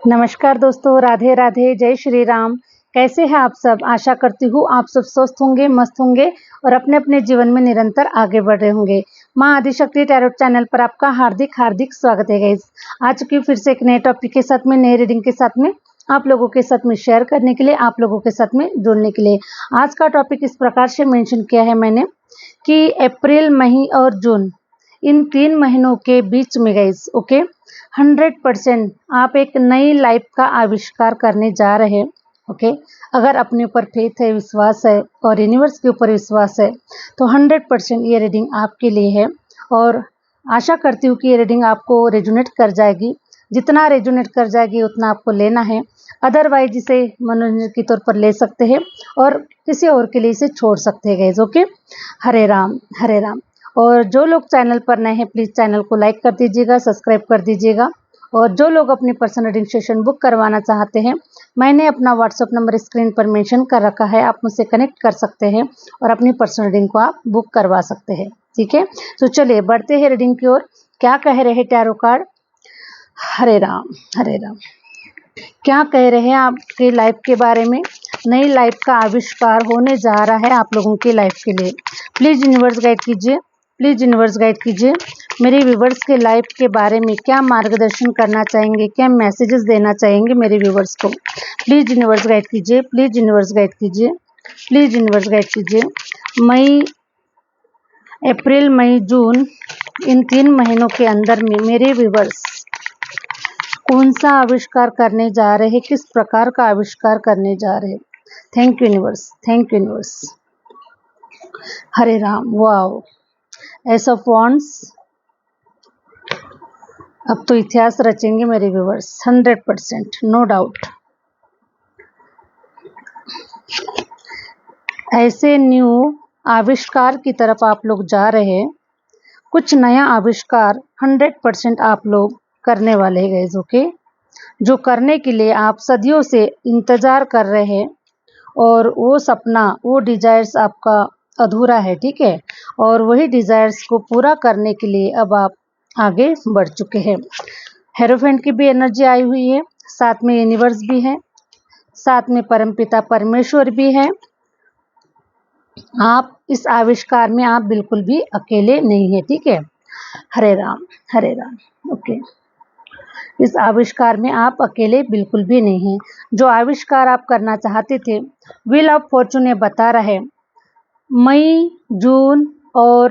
नमस्कार दोस्तों, राधे राधे, जय श्री राम। कैसे हैं आप सब? आशा करती हूँ आप सब स्वस्थ होंगे, मस्त होंगे और अपने अपने जीवन में निरंतर आगे बढ़ रहे होंगे। माँ आदिशक्ति टैरोट चैनल पर आपका हार्दिक हार्दिक स्वागत है गाइस। आ चुकी फिर से एक नए टॉपिक के साथ में, नए रीडिंग के साथ में, आप लोगों के साथ में शेयर करने के लिए, आप लोगों के साथ में जुड़ने के लिए। आज का टॉपिक इस प्रकार से मेंशन किया है मैंने कि अप्रैल, मई और जून, इन 3 महीनों के बीच में गाइस, ओके, 100% आप एक नई लाइफ का आविष्कार करने जा रहे हैं। ओके, अगर अपने ऊपर फेथ है, विश्वास है और यूनिवर्स के ऊपर विश्वास है तो 100% ये रीडिंग आपके लिए है। और आशा करती हूँ कि ये रीडिंग आपको रेजोनेट कर जाएगी। जितना रेजोनेट कर जाएगी उतना आपको लेना है, अदरवाइज इसे मनोरंजन के तौर पर ले सकते हैं और किसी और के लिए इसे छोड़ सकते हैं गाइस। ओके, हरे राम हरे राम। और जो लोग चैनल पर नए हैं प्लीज़ चैनल को लाइक कर दीजिएगा, सब्सक्राइब कर दीजिएगा। और जो लोग अपनी पर्सनल रीडिंग सेशन बुक करवाना चाहते हैं, मैंने अपना व्हाट्सअप नंबर स्क्रीन पर मेंशन कर रखा है, आप मुझसे कनेक्ट कर सकते हैं और अपनी पर्सनल रीडिंग को आप बुक करवा सकते हैं। ठीक है, तो चलिए बढ़ते हैं रीडिंग की ओर। क्या कह रहे हैं टैरो कार्ड? हरे राम हरे राम। क्या कह रहे हैं आपकी लाइफ के बारे में? नई लाइफ का आविष्कार होने जा रहा है आप लोगों की लाइफ के लिए। प्लीज़ यूनिवर्स गाइड कीजिए, प्लीज़ यूनिवर्स गाइड कीजिए। मेरे व्यूवर्स के लाइफ के बारे में क्या मार्गदर्शन करना चाहेंगे, क्या मैसेजेस देना चाहेंगे मेरे व्यूवर्स को? प्लीज़ यूनिवर्स गाइड कीजिए, प्लीज़ यूनिवर्स गाइड कीजिए, प्लीज़ यूनिवर्स गाइड कीजिए। अप्रैल, मई, जून, इन 3 महीनों के अंदर में मेरे व्यूवर्स कौन सा आविष्कार करने जा रहे हैं, किस प्रकार का आविष्कार करने जा रहे हैं? Thank you universe, thank you universe. Hare Ram. Wow, S of wands. अब तो इतिहास रचेंगे मेरे व्यूवर्स, 100%, नो डाउट। ऐसे न्यू आविष्कार की तरफ आप लोग जा रहे हैं। कुछ नया आविष्कार 100% आप लोग करने वाले हैं गाइस। ओके, जो करने के लिए आप सदियों से इंतजार कर रहे हैं और वो सपना, वो डिजायर्स आपका अधूरा है। ठीक है, और वही डिजायर्स को पूरा करने के लिए अब आप आगे बढ़ चुके हैं। हेरोफेंट की भी एनर्जी आई हुई है, साथ में यूनिवर्स भी है, साथ में परमपिता परमेश्वर भी है। आप इस आविष्कार में आप बिल्कुल भी अकेले नहीं है। ठीक है, हरे राम हरे राम। ओके, इस आविष्कार में आप अकेले बिल्कुल भी नहीं हैं। जो आविष्कार आप करना चाहते थे, व्हील ऑफ फॉर्चून ये बता रहा है मई, जून और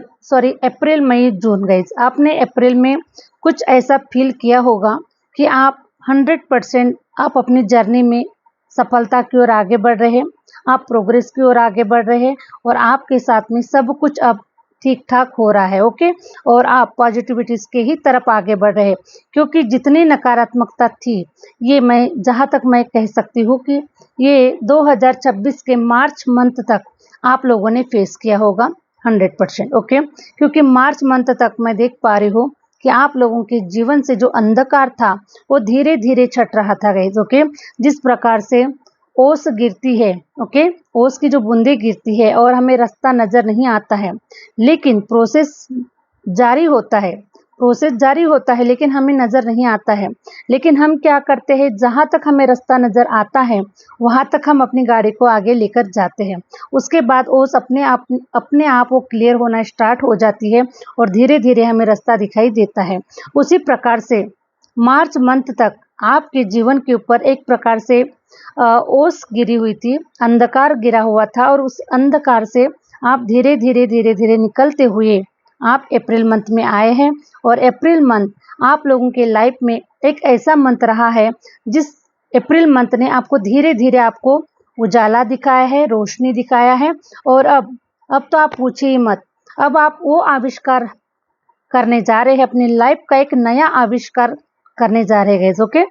अप्रैल, मई, जून गाइज, आपने अप्रैल में कुछ ऐसा फील किया होगा कि आप 100% आप अपनी जर्नी में सफलता की ओर आगे बढ़ रहे हैं, आप प्रोग्रेस की ओर आगे बढ़ रहे हैं और आपके साथ में सब कुछ अब ठीक ठाक हो रहा है। ओके, और आप पॉजिटिविटीज़ के ही तरफ आगे बढ़ रहे हैं, क्योंकि जितनी नकारात्मकता थी, ये मैं जहाँ तक मैं कह सकती हूँ कि ये 2026 के मार्च मंथ तक आप लोगों ने फेस किया होगा 100%। ओके, क्योंकि मार्च मंथ तक मैं देख पा रही हूँ कि आप लोगों के जीवन से जो अंधकार था वो धीरे धीरे छट रहा था गाइज। ओके, जिस प्रकार से ओस गिरती है, ओके, ओस की जो बूंदे गिरती है और हमें रास्ता नजर नहीं आता है, लेकिन प्रोसेस जारी होता है, प्रोसेस जारी होता है लेकिन हमें नज़र नहीं आता है। लेकिन हम क्या करते हैं, जहाँ तक हमें रास्ता नज़र आता है वहाँ तक हम अपनी गाड़ी को आगे लेकर जाते हैं। उसके बाद ओस अपने आप वो क्लियर होना स्टार्ट हो जाती है और धीरे धीरे हमें रास्ता दिखाई देता है। उसी प्रकार से मार्च मंथ तक आपके जीवन के ऊपर एक प्रकार से ओस गिरी हुई थी, अंधकार गिरा हुआ था और उस अंधकार से आप धीरे धीरे धीरे धीरे निकलते हुए आप अप्रैल मंथ में आए हैं। और अप्रैल मंथ आप लोगों के लाइफ में एक ऐसा मंथ रहा है जिस अप्रैल मंथ ने आपको धीरे धीरे आपको उजाला दिखाया है, रोशनी दिखाया है। और अब तो आप पूछिए ही मत, अब आप वो आविष्कार करने जा रहे हैं, अपनी लाइफ का एक नया आविष्कार करने जा रहे हैं। ओके,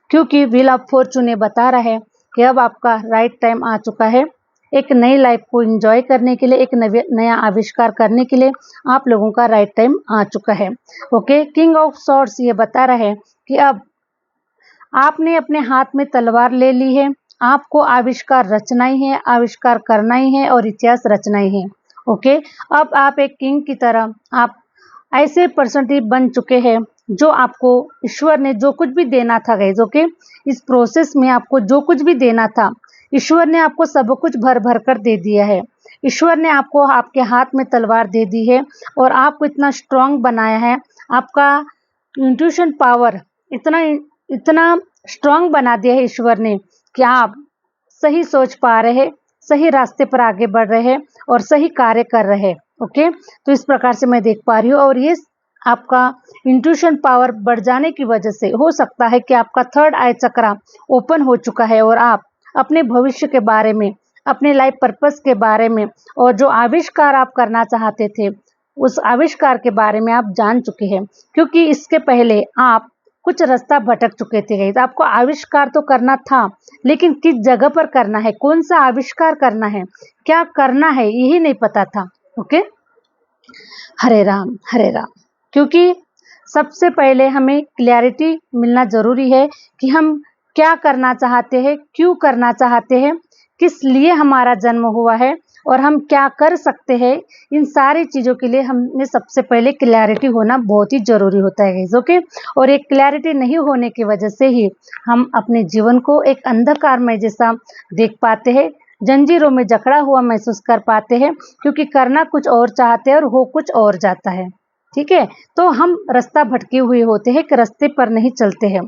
क्योंकि व्हील ऑफ फॉर्चून बता रहा है कि अब आपका राइट टाइम आ चुका है एक नई लाइफ को एंजॉय करने के लिए, एक नया आविष्कार करने के लिए आप लोगों का राइट टाइम आ चुका है। ओके, किंग ऑफ सॉर्ड्स ये बता रहा है कि अब आपने अपने हाथ में तलवार ले ली है, आपको आविष्कार रचना ही है, आविष्कार करना ही है और इतिहास रचना ही है। ओके, अब आप एक किंग की तरह आप ऐसे पर्सनैलिटी बन चुके हैं जो आपको ईश्वर ने जो कुछ भी देना था गाइस, ओके, इस प्रोसेस में आपको जो कुछ भी देना था ईश्वर ने आपको सब कुछ भर भर कर दे दिया है। ईश्वर ने आपको आपके हाथ में तलवार दे दी है और आपको इतना स्ट्रांग बनाया है। आपका इंट्यूशन पावर इतना इतना स्ट्रांग बना दिया है ईश्वर ने कि आप सही सोच पा रहे, सही रास्ते पर आगे बढ़ रहे हैं और सही कार्य कर रहे हैं। ओके, तो इस प्रकार से मैं देख पा रही हूँ। और ये आपका इंट्यूशन पावर बढ़ जाने की वजह से हो सकता है कि आपका थर्ड आई चक्रा ओपन हो चुका है और आप अपने भविष्य के बारे में, अपने लाइफ पर्पस के बारे में और जो आविष्कार आप करना चाहते थे उस आविष्कार के बारे में आप जान चुके हैं। क्योंकि इसके पहले आप कुछ रास्ता भटक चुके थे गाइस। आपको आविष्कार तो करना था, लेकिन किस जगह पर करना है, कौन सा आविष्कार करना है, क्या करना है, यही नहीं पता था। ओके, हरे राम हरे राम। क्योंकि सबसे पहले हमें क्लैरिटी मिलना जरूरी है कि हम क्या करना चाहते हैं, क्यों करना चाहते हैं, किस लिए हमारा जन्म हुआ है और हम क्या कर सकते हैं। इन सारी चीज़ों के लिए हमें सबसे पहले क्लैरिटी होना बहुत ही ज़रूरी होता है गाइस। ओके, और एक क्लैरिटी नहीं होने की वजह से ही हम अपने जीवन को एक अंधकारमय जैसा देख पाते हैं, जंजीरों में जकड़ा हुआ महसूस कर पाते हैं, क्योंकि करना कुछ और चाहते हैं और हो कुछ और जाता है। ठीक है, तो हम रास्ता भटके हुए होते हैं कि रास्ते पर नहीं चलते हैं,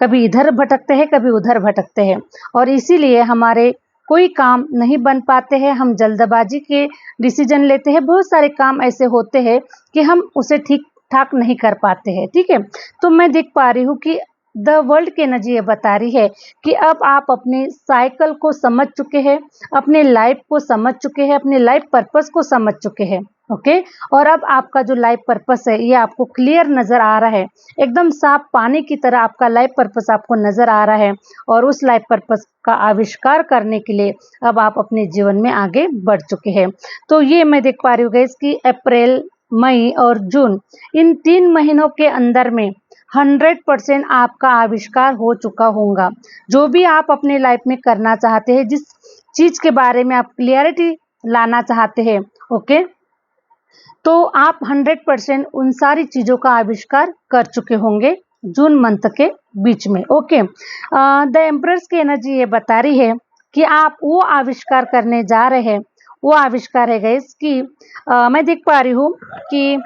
कभी इधर भटकते हैं कभी उधर भटकते हैं और इसीलिए हमारे कोई काम नहीं बन पाते हैं। हम जल्दबाजी के डिसीजन लेते हैं, बहुत सारे काम ऐसे होते हैं कि हम उसे ठीक ठाक नहीं कर पाते हैं। ठीक है, तो मैं देख पा रही हूँ कि द वर्ल्ड की एनर्जी ये बता रही है कि अब आप अपने साइकिल को समझ चुके हैं, अपने लाइफ को समझ चुके हैं, अपने लाइफ पर्पस को समझ चुके हैं। ओके, और अब आपका जो लाइफ पर्पस है ये आपको क्लियर नजर आ रहा है, एकदम साफ पानी की तरह आपका लाइफ पर्पस आपको नजर आ रहा है और उस लाइफ पर्पस का आविष्कार करने के लिए अब आप अपने जीवन में आगे बढ़ चुके हैं। तो ये मैं देख पा रही हूँ गाइस कि अप्रैल, मई और जून, इन 3 महीनों के अंदर में 100% आपका आविष्कार हो चुका होगा। जो भी आप अपने लाइफ में करना चाहते हैं, जिस चीज के बारे में आप क्लियरिटी लाना चाहते हैं, ओके, तो आप 100% उन सारी चीजों का आविष्कार कर चुके होंगे जून मंथ के बीच में। ओके, द एम्परर्स की एनर्जी ये बता रही है कि आप वो आविष्कार करने जा रहे हैं। वो आविष्कार है गाइस कि मैं देख पा रही हूँ कि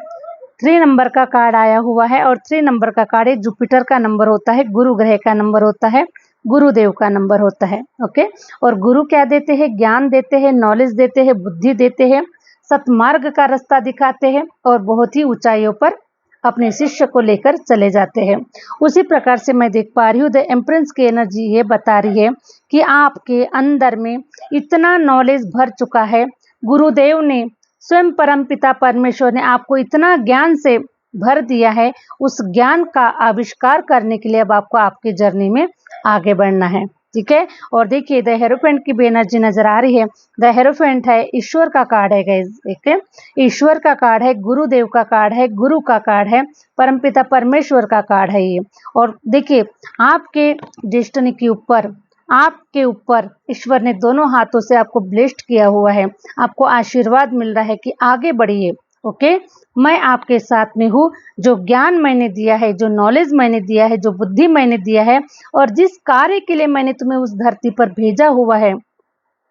3 नंबर का कार्ड आया हुआ है और 3 नंबर का कार्ड जुपिटर का नंबर होता है, गुरु ग्रह का नंबर होता है, गुरुदेव का नंबर होता है। ओके, और गुरु क्या देते हैं? ज्ञान देते हैं, नॉलेज देते हैं, बुद्धि देते हैं, सतमार्ग का रास्ता दिखाते हैं और बहुत ही ऊंचाइयों पर अपने शिष्य को लेकर चले जाते हैं। उसी प्रकार से मैं देख पा रही हूँ द एम्प्रेंस की एनर्जी ये बता रही है कि आपके अंदर में इतना नॉलेज भर चुका है, गुरुदेव ने, स्वयं परम पिता परमेश्वर ने आपको इतना ज्ञान से भर दिया है। उस ज्ञान का आविष्कार करने के लिए अब आपको आपकी जर्नी में आगे बढ़ना है। ठीक है, और देखिए द हेरोफेंट की भी एनर्जी नजर आ रही है। द हेरोफेंट है ईश्वर का कार्ड है गाइस। देखिए, ईश्वर का कार्ड है, गुरुदेव का कार्ड है, गुरु का कार्ड है, परमपिता परमेश्वर का कार्ड है ये। और देखिए आपके डेस्टिनी के ऊपर, आपके ऊपर ईश्वर ने दोनों हाथों से आपको ब्लेस्ड किया हुआ है, आपको आशीर्वाद मिल रहा है कि आगे बढ़िए। ओके, मैं आपके साथ में हूँ। जो ज्ञान मैंने दिया है, जो नॉलेज मैंने दिया है, जो बुद्धि मैंने दिया है और जिस कार्य के लिए मैंने तुम्हें उस धरती पर भेजा हुआ है,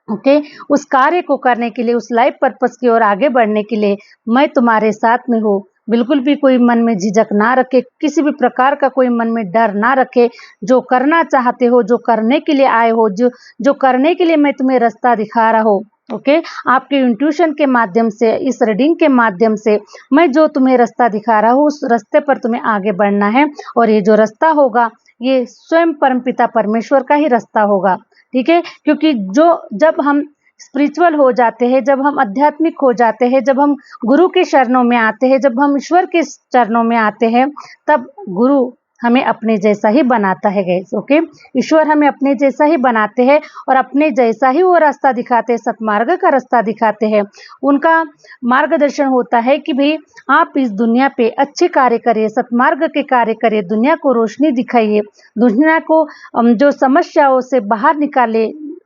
ओके, उस कार्य को करने के लिए, उस लाइफ पर्पस की ओर आगे बढ़ने के लिए मैं तुम्हारे साथ में हूँ। बिल्कुल भी कोई मन में झिझक ना रखे, किसी भी प्रकार का कोई मन में डर ना रखे। जो करना चाहते हो, जो करने के लिए आए हो, जो करने के लिए मैं तुम्हें रास्ता दिखा रहा हूँ, ओके, आपके इंट्यूशन के माध्यम से, इस रीडिंग के माध्यम से मैं जो तुम्हें रास्ता दिखा रहा हूँ, उस रास्ते पर तुम्हें आगे बढ़ना है। और ये जो रास्ता होगा ये स्वयं परमपिता परमेश्वर का ही रास्ता होगा। ठीक है, क्योंकि जब हम स्पिरिचुअल हो जाते हैं, जब हम आध्यात्मिक हो जाते हैं, जब हम गुरु के चरणों में आते हैं, जब हम ईश्वर के चरणों में आते हैं, तब गुरु हमें अपने जैसा ही बनाता है गाइस। ओके, ईश्वर हमें अपने जैसा ही बनाते हैं और अपने जैसा ही वो रास्ता दिखाते हैं, सतमार्ग का रास्ता दिखाते हैं। उनका मार्गदर्शन होता है कि भाई आप इस दुनिया पे अच्छे कार्य करिए, सतमार्ग के कार्य करिए, दुनिया को रोशनी दिखाइए, दुनिया को जो समस्याओं से बाहर निकाले,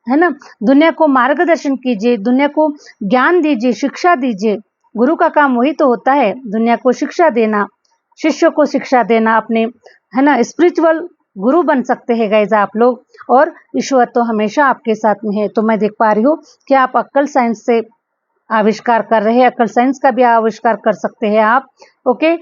है ना, दुनिया को मार्गदर्शन कीजिए, दुनिया को ज्ञान दीजिए, शिक्षा दीजिए। गुरु का काम वही तो होता है, दुनिया को शिक्षा देना, शिष्यों को शिक्षा देना, अपने है ना स्पिरिचुअल गुरु बन सकते हैं गाइज आप लोग। और ईश्वर तो हमेशा आपके साथ में है। तो मैं देख पा रही हूँ कि आप अक्कल साइंस से आविष्कार कर रहे हैं, अक्कल साइंस का भी आविष्कार कर सकते हैं आप। ओके,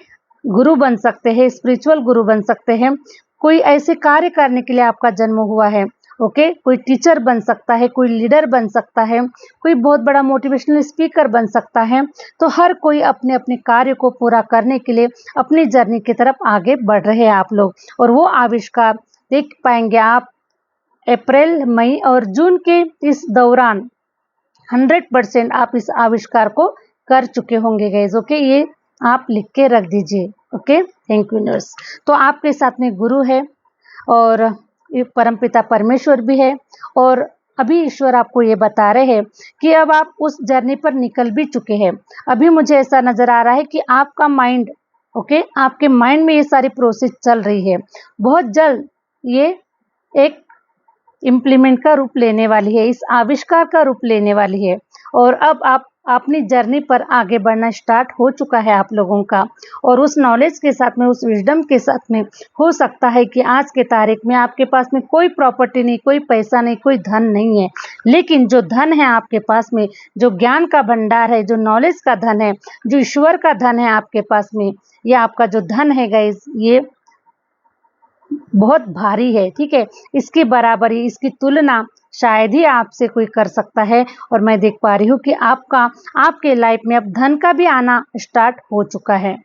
गुरु बन सकते हैं, स्पिरिचुअल गुरु बन सकते हैं। कोई ऐसे कार्य करने के लिए आपका जन्म हुआ है। ओके, कोई टीचर बन सकता है, कोई लीडर बन सकता है, कोई बहुत बड़ा मोटिवेशनल स्पीकर बन सकता है। तो हर कोई अपने अपने कार्य को पूरा करने के लिए अपनी जर्नी की तरफ आगे बढ़ रहे हैं आप लोग। और वो आविष्कार देख पाएंगे आप अप्रैल, मई और जून के इस दौरान 100% आप इस आविष्कार को कर चुके होंगे गाइज। ओके, ये आप लिख के रख दीजिए। Okay, thank you nurse. तो आपके साथ में गुरु है और परमपिता परमेश्वर भी है। और अभी ईश्वर आपको ये बता रहे हैं कि अब आप उस जर्नी पर निकल भी चुके हैं। अभी मुझे ऐसा नजर आ रहा है कि आपका माइंड, ओके, आपके माइंड में ये सारी प्रोसेस चल रही है। बहुत जल्द ये एक इम्प्लीमेंट का रूप लेने वाली है, इस आविष्कार का रूप लेने वाली है। और अब आप अपनी जर्नी पर आगे बढ़ना स्टार्ट हो चुका है आप लोगों का। और उस नॉलेज के साथ में, उस विजडम के साथ में हो सकता है कि आज के तारीख में आपके पास में कोई प्रॉपर्टी नहीं, कोई पैसा नहीं, कोई धन नहीं है, लेकिन जो धन है आपके पास में, जो ज्ञान का भंडार है, जो नॉलेज का धन है, जो ईश्वर का धन है आपके पास में, ये आपका जो धन है गाइज, ये बहुत भारी है। ठीक है, इसकी बराबरी, इसकी तुलना शायद ही आपसे कोई कर सकता है। और मैं देख पा रही हूँ कि आपके लाइफ में अब धन का भी आना स्टार्ट हो चुका है।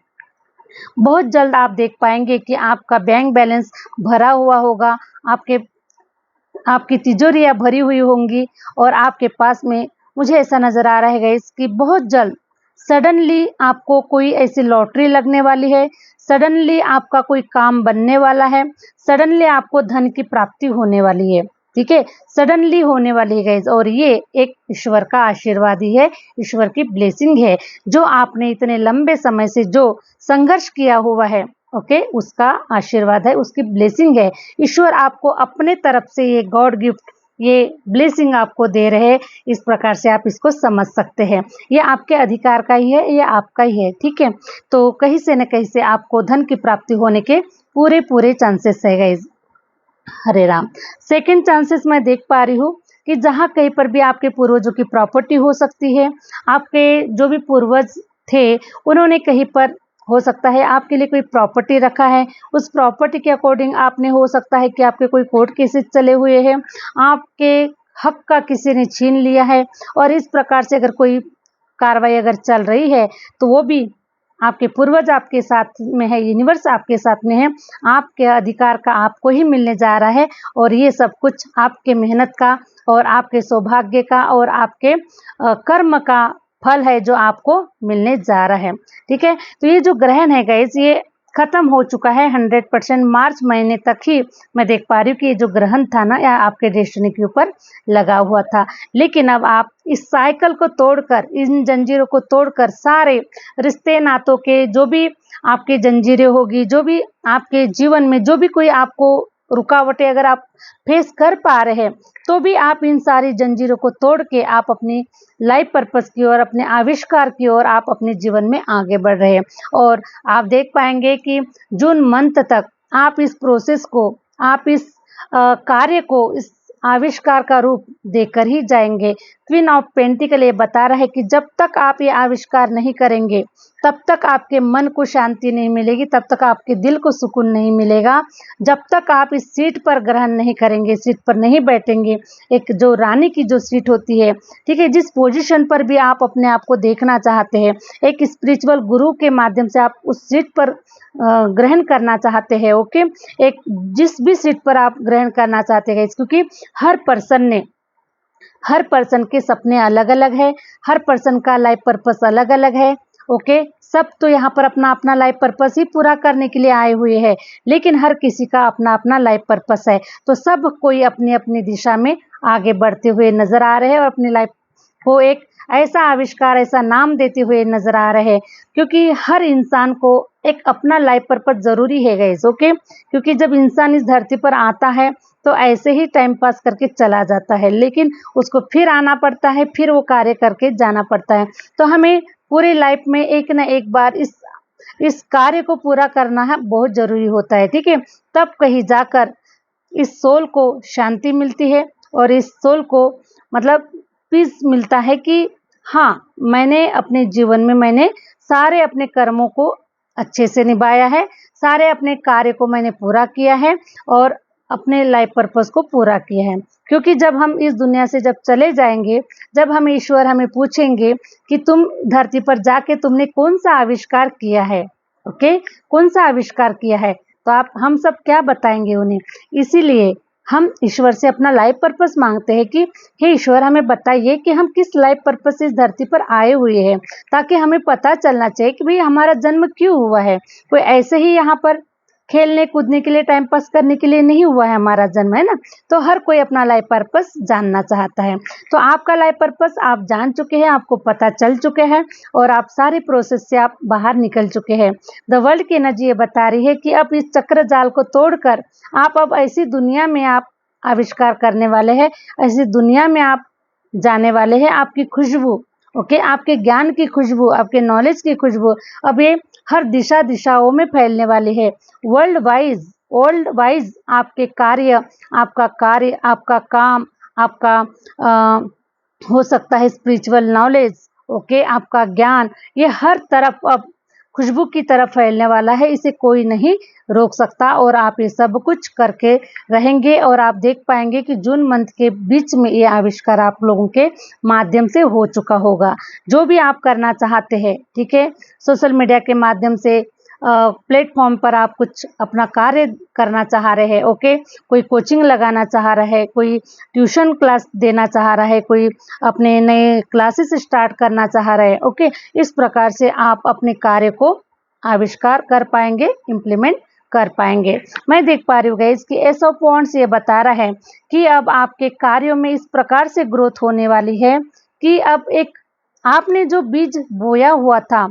बहुत जल्द आप देख पाएंगे कि आपका बैंक बैलेंस भरा हुआ होगा, आपकी तिजोरियां भरी हुई होंगी। और आपके पास में मुझे ऐसा नजर आ रहा है गाइस कि बहुत जल्द सडनली आपको कोई ऐसी लॉटरी लगने वाली है, सडनली आपका कोई काम बनने वाला है, सडनली आपको धन की प्राप्ति होने वाली है। ठीक है, सडनली होने वाली है गाइस। और ये एक ईश्वर का आशीर्वाद ही है, ईश्वर की ब्लेसिंग है, जो आपने इतने लंबे समय से जो संघर्ष किया हुआ है, ओके, उसका आशीर्वाद है, उसकी ब्लेसिंग है। ईश्वर आपको अपने तरफ से ये गॉड गिफ्ट, ये ब्लेसिंग आपको दे रहे हैं। इस प्रकार से आप इसको समझ सकते हैं। ये आपके अधिकार का ही है, ये आपका ही है। ठीक है, तो कहीं से न कहीं से आपको धन की प्राप्ति होने के पूरे पूरे चांसेस है गाइस। हरे राम। सेकंड चांसेस मैं देख पा रही हूँ कि जहाँ कहीं पर भी आपके पूर्वजों की प्रॉपर्टी हो सकती है, आपके जो भी पूर्वज थे उन्होंने कहीं पर, हो सकता है आपके लिए कोई प्रॉपर्टी रखा है, उस प्रॉपर्टी के अकॉर्डिंग आपने, हो सकता है कि आपके कोई कोर्ट केसेस चले हुए हैं, आपके हक का किसी ने छीन लिया है। और इस प्रकार से अगर कोई कार्रवाई अगर चल रही है तो वो भी आपके पूर्वज आपके साथ में है, यूनिवर्स आपके साथ में है, आपके अधिकार का आपको ही मिलने जा रहा है। और ये सब कुछ आपके मेहनत का और आपके सौभाग्य का और आपके कर्म का फल है, जो आपको मिलने जा रहा है। ठीक है, तो ये जो ग्रहण है गाइस, ये खत्म हो चुका है 100%। मार्च महीने तक ही मैं देख पा रही हूँ कि ये जो ग्रहण था ना, या आपके डेस्टिनी के ऊपर लगा हुआ था। लेकिन अब आप इस साइकिल को तोड़कर, इन जंजीरों को तोड़कर, सारे रिश्ते नातों के जो भी आपके जंजीरें होगी, जो भी आपके जीवन में जो भी कोई आपको रुकावटें अगर आप फेस कर पा रहे हैं, तो भी आप इन सारी जंजीरों को तोड़ के आप अपनी लाइफ पर्पस की ओर, अपने आविष्कार की ओर आप अपने जीवन में आगे बढ़ रहे हैं। और आप देख पाएंगे कि जून मंथ तक आप इस प्रोसेस को, आप इस कार्य को, इस आविष्कार का रूप देकर ही जाएंगे। क्वीन ऑफ पेंटिकल ये बता रहा है कि जब तक आप ये आविष्कार नहीं करेंगे, तब तक आपके मन को शांति नहीं मिलेगी, तब तक आपके दिल को सुकून नहीं मिलेगा। जब तक आप इस सीट पर ग्रहण नहीं करेंगे, सीट पर नहीं बैठेंगे, एक जो रानी की जो सीट होती है, ठीक है, जिस पोजीशन पर भी आप अपने आप को देखना चाहते हैं, एक स्पिरिचुअल गुरु के माध्यम से आप उस सीट पर ग्रहण करना चाहते हैं। ओके, एक जिस भी सीट पर आप ग्रहण करना चाहते हैं, क्योंकि हर पर्सन के सपने अलग अलग है, हर पर्सन का लाइफ पर्पस अलग अलग है। ओके, सब तो यहाँ पर अपना अपना लाइफ पर्पस ही पूरा करने के लिए आए हुए हैं, लेकिन हर किसी का अपना अपना लाइफ पर्पस है। तो सब कोई अपनी अपनी दिशा में आगे बढ़ते हुए नजर आ रहे हैं और अपनी लाइफ को एक ऐसा आविष्कार, ऐसा नाम देते हुए नजर आ रहे हैं। क्योंकि हर इंसान को एक अपना लाइफ पर्पस जरूरी है गाइस। ओके, क्योंकि जब इंसान इस धरती पर आता है तो ऐसे ही टाइम पास करके चला जाता है, लेकिन उसको फिर आना पड़ता है, फिर वो कार्य करके जाना पड़ता है। तो हमें पूरी लाइफ में एक ना एक बार इस इस कार्य को पूरा करना है बहुत ज़रूरी होता है, ठीक है। तब कहीं जाकर इस सोल को शांति मिलती है और इस सोल को मतलब पीस मिलता है कि हाँ, मैंने अपने जीवन में मैंने सारे अपने कर्मों को अच्छे से निभाया है, सारे अपने कार्य को मैंने पूरा किया है और अपने लाइफ पर्पस को पूरा किया है। क्योंकि जब हम इस दुनिया से जब चले जाएंगे, जब हम ईश्वर हमें पूछेंगे कि तुम धरती पर जाके तुमने कौन सा आविष्कार किया है, ओके, कौन सा आविष्कार किया है, तो आप हम सब क्या बताएंगे उन्हें। इसीलिए हम ईश्वर से अपना लाइफ पर्पस मांगते हैं कि हे ईश्वर हमें बताइए कि हम किस लाइफ पर्पस से इस धरती पर आए हुए हैं, ताकि हमें पता चलना चाहिए कि भाई हमारा जन्म क्यों हुआ है। कोई ऐसे ही यहाँ पर खेलने कूदने के लिए, टाइम पास करने के लिए नहीं हुआ है हमारा जन्म, है ना। तो हर कोई अपना लाइफ पर्पस जानना चाहता है। तो आपका लाइफ पर्पस आप जान चुके हैं, आपको पता चल चुके हैं और आप सारी प्रोसेस से आप बाहर निकल चुके हैं। द वर्ल्ड की एनर्जी ये बता रही है कि अब इस चक्र जाल को तोड़कर आप अब ऐसी दुनिया में आप आविष्कार करने वाले हैं, ऐसी दुनिया में आप जाने वाले हैं। आपकी खुशबू, ओके, आपके ज्ञान की खुशबू, आपके नॉलेज की खुशबू अब ये हर दिशाओं में फैलने वाली है। वर्ल्ड वाइज आपके कार्य, आपका कार्य, आपका काम, आपका हो सकता है स्पिरिचुअल नॉलेज, ओके, आपका ज्ञान, ये हर तरफ अब खुशबू की तरफ फैलने वाला है। इसे कोई नहीं रोक सकता और आप ये सब कुछ करके रहेंगे और आप देख पाएंगे कि जून मंथ के बीच में ये आविष्कार आप लोगों के माध्यम से हो चुका होगा। जो भी आप करना चाहते हैं, ठीक है, सोशल मीडिया के माध्यम से प्लेटफॉर्म पर आप कुछ अपना कार्य करना चाह रहे हैं, ओके, कोई कोचिंग लगाना चाह रहा है, कोई ट्यूशन क्लास देना चाह रहा है, कोई अपने नए क्लासेस स्टार्ट करना चाह रहे हैं, ओके, इस प्रकार से आप अपने कार्य को आविष्कार कर पाएंगे, इम्प्लीमेंट कर पाएंगे। मैं देख पा रही हूँ गाइस कि एस ऑफ वांड्स ये बता रहा है कि अब आपके कार्यों में इस प्रकार से ग्रोथ होने वाली है कि अब एक आपने जो बीज बोया हुआ था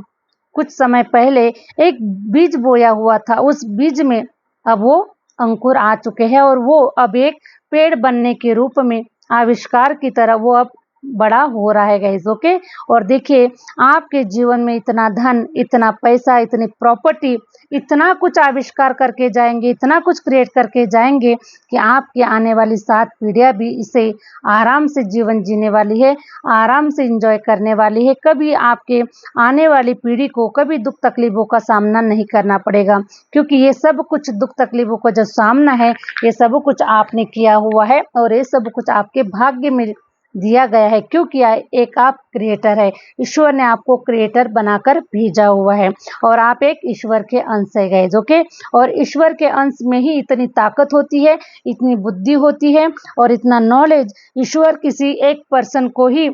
कुछ समय पहले, एक बीज बोया हुआ था, उस बीज में अब वो अंकुर आ चुके हैं और वो अब एक पेड़ बनने के रूप में आविष्कार की तरह वो अब बड़ा हो रहा है गाइस, ओके। और देखिए आपके जीवन में इतना धन, इतना पैसा, इतनी प्रॉपर्टी, इतना कुछ आविष्कार करके जाएंगे, इतना कुछ क्रिएट करके जाएंगे कि आपकी आने वाली 7 पीढ़ियां भी इसे आराम से जीवन जीने वाली है, आराम से एंजॉय करने वाली है। कभी आपके आने वाली पीढ़ी को कभी दुख तकलीफों का सामना नहीं करना पड़ेगा, क्योंकि ये सब कुछ दुख तकलीफों का जो सामना है ये सब कुछ आपने किया हुआ है और ये सब कुछ आपके भाग्य में दिया गया है। क्यों किया है? एक आप क्रिएटर है, ईश्वर ने आपको क्रिएटर बनाकर भेजा हुआ है और आप एक ईश्वर के अंश है गाइस, ओके। और ईश्वर के अंश में ही इतनी ताकत होती है, इतनी बुद्धि होती है और इतना नॉलेज ईश्वर किसी एक पर्सन को ही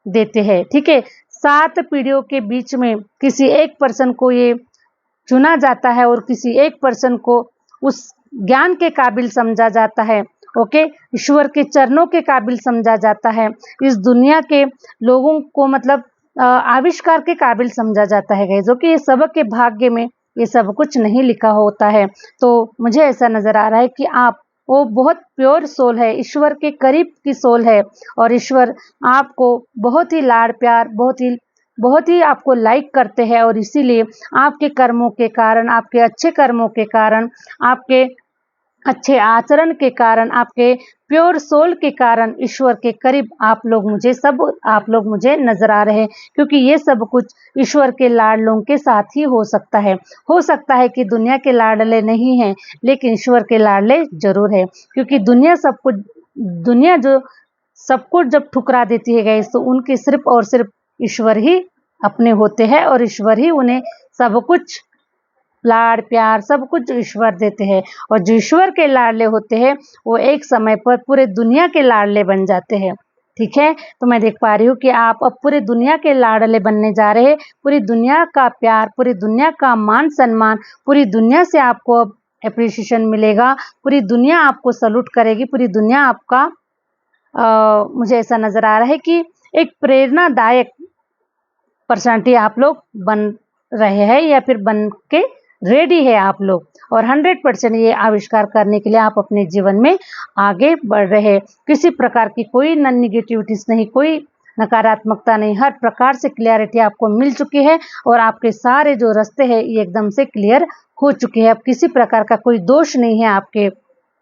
देते हैं, ठीक है। 7 पीढ़ियों के बीच में किसी एक पर्सन को ये चुना जाता है और किसी एक पर्सन को उस ज्ञान के काबिल समझा जाता है, ओके, ईश्वर के चरणों के काबिल समझा जाता है, इस दुनिया के लोगों को मतलब आविष्कार के काबिल समझा जाता है गाइस, ओके। ये सबके भाग्य में ये सब कुछ नहीं लिखा होता है। तो मुझे ऐसा नजर आ रहा है कि आप वो बहुत प्योर सोल है, ईश्वर के करीब की सोल है और ईश्वर आपको बहुत ही लाड़ प्यार, बहुत ही आपको लाइक करते हैं और इसीलिए आपके कर्मों के कारण, आपके अच्छे कर्मों के कारण, आपके अच्छे आचरण के कारण, आपके प्योर सोल के कारण ईश्वर के करीब आप लोग मुझे नजर आ रहे हैं, क्योंकि ये सब कुछ ईश्वर के लाडलों के साथ ही हो सकता है। हो सकता है कि दुनिया के लाडले नहीं हैं, लेकिन ईश्वर के लाडले जरूर है, क्योंकि दुनिया जो सब कुछ जब ठुकरा देती है गाइस, तो उनके सिर्फ और सिर्फ ईश्वर ही अपने होते हैं और ईश्वर ही उन्हें सब कुछ लाड़ प्यार सब कुछ ईश्वर देते हैं। और जो ईश्वर के लाडले होते हैं वो एक समय पर पूरे दुनिया के लाडले बन जाते हैं, ठीक है। तो मैं देख पा रही हूँ कि आप अब पूरी दुनिया के लाडले बनने जा रहे हैं। पूरी दुनिया का प्यार, पूरी दुनिया का मान सम्मान, पूरी दुनिया से आपको अब एप्रिसिएशन मिलेगा, पूरी दुनिया आपको सल्यूट करेगी, पूरी दुनिया आपका मुझे ऐसा नजर आ रहा है कि एक प्रेरणादायक पर्सनालिटी आप लोग बन रहे हैं या फिर बन के रेडी है आप लोग, और 100% ये आविष्कार करने के लिए आप अपने जीवन में आगे बढ़ रहे हैं। किसी प्रकार की कोई नॉन नेगेटिविटीज नहीं, कोई नकारात्मकता नहीं, हर प्रकार से क्लियरिटी आपको मिल चुकी है और आपके सारे जो रास्ते हैं ये एकदम से क्लियर हो चुके हैं। अब किसी प्रकार का कोई दोष नहीं है आपके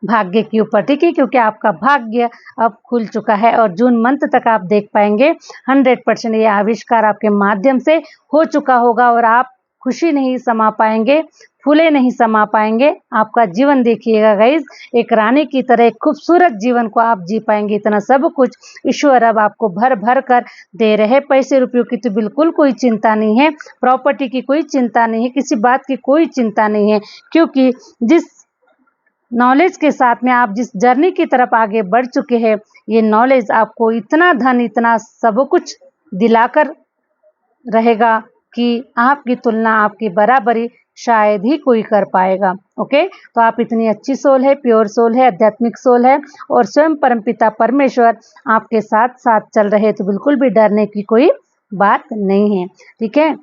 भाग्य के ऊपर, ठीक है, क्योंकि आपका भाग्य अब खुल चुका है और जून मंथ तक आप देख पाएंगे 100% ये आविष्कार आपके माध्यम से हो चुका होगा और आप खुशी नहीं समा पाएंगे, फूले नहीं समा पाएंगे। आपका जीवन देखिएगा गाइज, एक रानी की तरह एक खूबसूरत जीवन को आप जी पाएंगे। इतना सब कुछ ईश्वर अब आपको भर भर कर दे रहे। पैसे रुपयों की तो बिल्कुल कोई चिंता नहीं है, प्रॉपर्टी की कोई चिंता नहीं है, किसी बात की कोई चिंता नहीं है, क्योंकि जिस नॉलेज के साथ में आप जिस जर्नी की तरफ आगे बढ़ चुके हैं, ये नॉलेज आपको इतना धन, इतना सब कुछ दिलाकर रहेगा कि आपकी तुलना, आपकी बराबरी शायद ही कोई कर पाएगा। ओके, तो आप इतनी अच्छी सोल है, प्योर सोल है, आध्यात्मिक सोल है और स्वयं परमपिता परमेश्वर आपके साथ साथ चल रहे, तो बिल्कुल भी डरने की कोई बात नहीं है। ठीक है,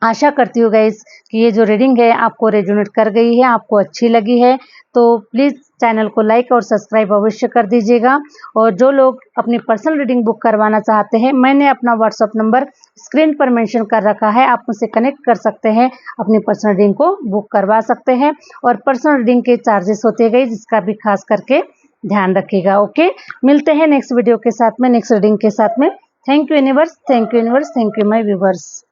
आशा करती हूँ गाइस कि ये जो रीडिंग है आपको रेजोनेट कर गई है, आपको अच्छी लगी है, तो प्लीज़ चैनल को लाइक और सब्सक्राइब अवश्य कर दीजिएगा। और जो लोग अपनी पर्सनल रीडिंग बुक करवाना चाहते हैं, मैंने अपना व्हाट्सअप नंबर स्क्रीन पर मेंशन कर रखा है, आप मुझसे कनेक्ट कर सकते हैं, अपनी पर्सनल रीडिंग को बुक करवा सकते हैं। और पर्सनल रीडिंग के चार्जेस होते हैं गाइस, जिसका भी खास करके ध्यान रखिएगा। ओके, मिलते हैं नेक्स्ट वीडियो के साथ में, नेक्स्ट रीडिंग के साथ में। Thank you universe, thank you universe, thank you my viewers.